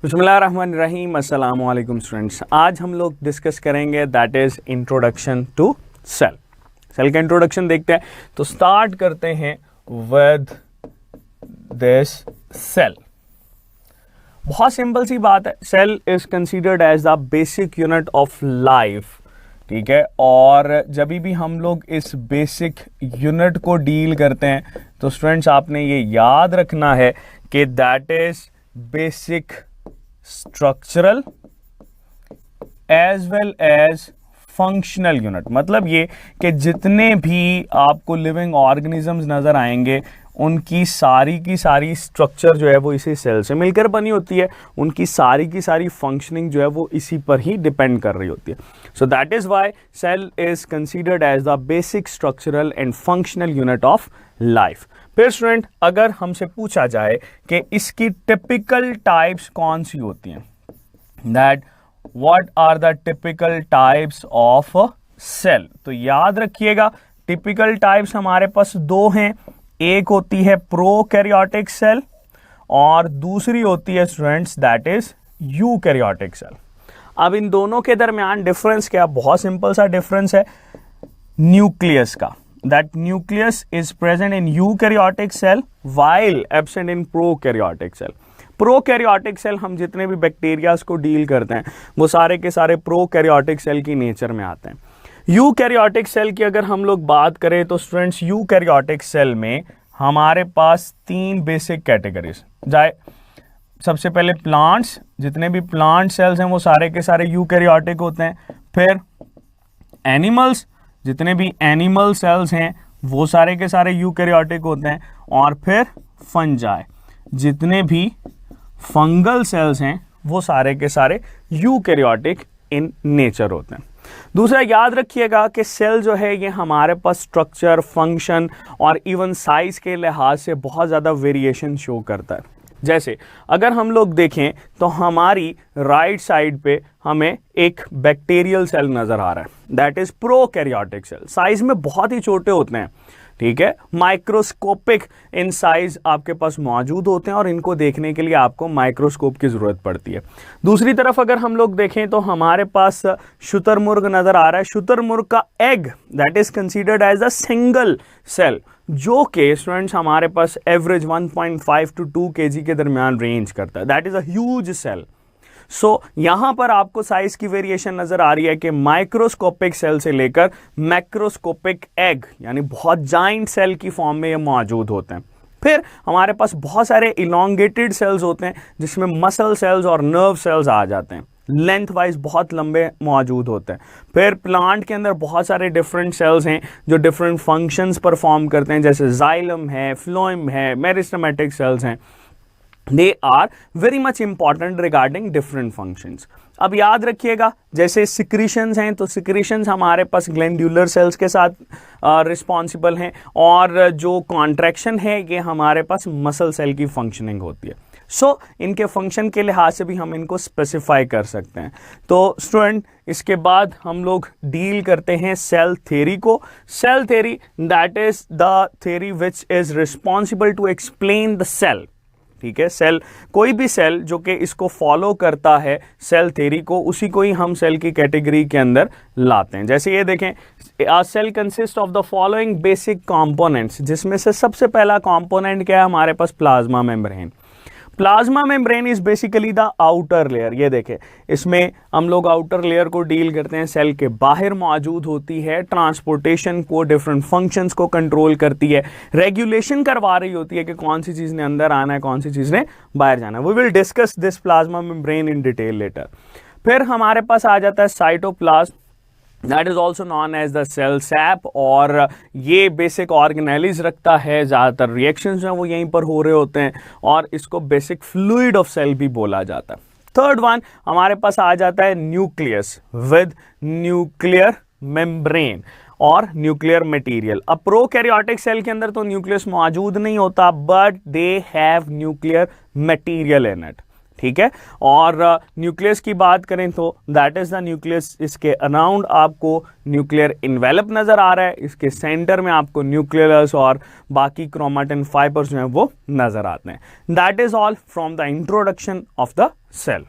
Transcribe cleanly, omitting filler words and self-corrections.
बिस्मिल्लाहिर्रहमानिर्रहीम। अस्सलाम वालेकुम स्टूडेंट्स। आज हम लोग डिस्कस करेंगे that is introduction to cell. Cell का इंट्रोडक्शन देखते हैं, तो स्टार्ट करते हैं विद दिस सेल। बहुत सिंपल सी बात है, cell is considered as the basic unit of life. ठीक है, और जब भी हम लोग इस बेसिक यूनिट को डील करते हैं तो स्टूडेंट्स आपने ये याद रखना है कि that is basic structural as well as functional unit. मतलब ये कि जितने भी आपको लिविंग ऑर्गेनिजम्स नजर आएंगे उनकी सारी की सारी स्ट्रक्चर जो है वो इसी सेल से मिलकर बनी होती है, उनकी सारी की सारी फंक्शनिंग जो है वो इसी पर ही डिपेंड कर रही होती है। So that is why cell is considered as the basic structural and functional unit of life. फिर स्टूडेंट, अगर हमसे पूछा जाए कि इसकी टिपिकल टाइप्स कौन सी होती हैं, that what are the typical types of cell, तो याद रखिएगा टिपिकल टाइप्स हमारे पास दो हैं। एक होती है प्रोकैरियोटिक सेल और दूसरी होती है students that is eukaryotic cell. अब इन दोनों के दरमियान डिफरेंस क्या? बहुत सिंपल सा डिफरेंस है न्यूक्लियस का। That nucleus is present in eukaryotic cell while absent in prokaryotic cell. Prokaryotic cell हम जितने भी बैक्टीरियाज को डील करते हैं वो सारे के सारे प्रोकैरियोटिक सेल की नेचर में आते हैं। यूकैरियोटिक सेल की अगर हम लोग बात करें तो स्टूडेंट्स यूकैरियोटिक सेल में हमारे पास तीन बेसिक कैटेगरीज जाए। सबसे पहले प्लांट्स, जितने भी प्लांट सेल्स हैं वो सारे के सारे यूकैरियोटिक होते हैं। फिर एनिमल्स, जितने भी एनिमल सेल्स हैं वो सारे के सारे यूकैरियोटिक होते हैं। और फिर फंजाई, जितने भी फंगल सेल्स हैं वो सारे के सारे यूकैरियोटिक इन नेचर होते हैं। दूसरा याद रखिएगा कि सेल जो है ये हमारे पास स्ट्रक्चर, फंक्शन और इवन साइज के लिहाज से बहुत ज़्यादा वेरिएशन शो करता है। जैसे अगर हम लोग देखें तो हमारी राइट साइड पे हमें एक बैक्टीरियल सेल नजर आ रहा है, that is prokaryotic cell. Size में बहुत ही छोटे होते हैं, ठीक है, माइक्रोस्कोपिक इन साइज आपके पास मौजूद होते हैं और इनको देखने के लिए आपको माइक्रोस्कोप की जरूरत पड़ती है। दूसरी तरफ अगर हम लोग देखें तो हमारे पास शुतुरमुर्ग नजर आ रहा है। शुतुरमुर्ग का egg that is considered as a single cell, जो कि स्टूडेंट्स हमारे पास एवरेज 1.5 to 2 kg के दरमियान रेंज करता है। That is a huge cell. So यहां पर आपको साइज की वेरिएशन नजर आ रही है कि माइक्रोस्कोपिक सेल से लेकर मैक्रोस्कोपिक एग यानी बहुत जाइंट सेल की फॉर्म में ये मौजूद होते हैं। फिर हमारे पास बहुत सारे इलोंगेटेड सेल्स होते हैं जिसमें मसल सेल्स और नर्व सेल्स आ जाते हैं, लेंथ वाइज बहुत लंबे मौजूद होते हैं। फिर प्लांट के अंदर बहुत सारे डिफरेंट सेल्स हैं जो डिफरेंट फंक्शंस परफॉर्म करते हैं, जैसे जाइलम है, फ्लोएम है, मेरिस्टेमेटिक सेल्स हैं। They are very much important regarding different functions. अब याद रखिएगा जैसे सिक्रीशंस हैं तो सिक्रीशंस हमारे पास ग्लैंडुलर सेल्स के साथ रिस्पॉन्सिबल हैं, और जो कॉन्ट्रैक्शन है ये हमारे पास मसल सेल की फंक्शनिंग होती है। सो इनके फंक्शन के लिहाज से भी हम इनको स्पेसिफाई कर सकते हैं। तो स्टूडेंट, इसके बाद हम लोग डील करते हैं सेल थ्योरी को। Cell theory that is the theory which is responsible to explain the cell. ठीक है, सेल, कोई भी सेल जो कि इसको फॉलो करता है सेल थ्योरी को, उसी को ही हम सेल की कैटेगरी के अंदर लाते हैं। जैसे ये देखें, a cell consist of the following basic components, जिसमें से सबसे पहला कंपोनेंट क्या है हमारे पास? Plasma membrane. Plasma membrane is basically the outer layer. ये देखें, इसमें हम लोग आउटर लेयर को डील करते हैं, सेल के बाहर मौजूद होती है, ट्रांसपोर्टेशन को, डिफरेंट फंक्शंस को कंट्रोल करती है, रेगुलेशन करवा रही होती है कि कौन सी चीज ने अंदर आना है, कौन सी चीज ने बाहर जाना है। We will discuss this plasma membrane in detail later. फिर हमारे पास आ जाता है cytoplasm, that is also known as the cell sap, और ये बेसिक ऑर्गेनेलिज रखता है, ज़्यादातर रिएक्शंस जो हैं वो यहीं पर हो रहे होते हैं, और इसको बेसिक फ्लूइड ऑफ सेल भी बोला जाता है। थर्ड वन हमारे पास आ जाता है न्यूक्लियस विद न्यूक्लियर मेम्ब्रेन और न्यूक्लियर मटेरियल। अब प्रोकैरियोटिक सेल के अंदर तो न्यूक्लियस मौजूद नहीं होता, but they have nuclear material in it. ठीक है। और न्यूक्लियस की बात करें तो दैट इज द न्यूक्लियस, इसके अराउंड आपको न्यूक्लियर इन्वेलप नजर आ रहा है, इसके सेंटर में आपको न्यूक्लियस और बाकी क्रोमेटिन फाइबर्स जो है वो नजर आते हैं। That is all from the introduction of the cell.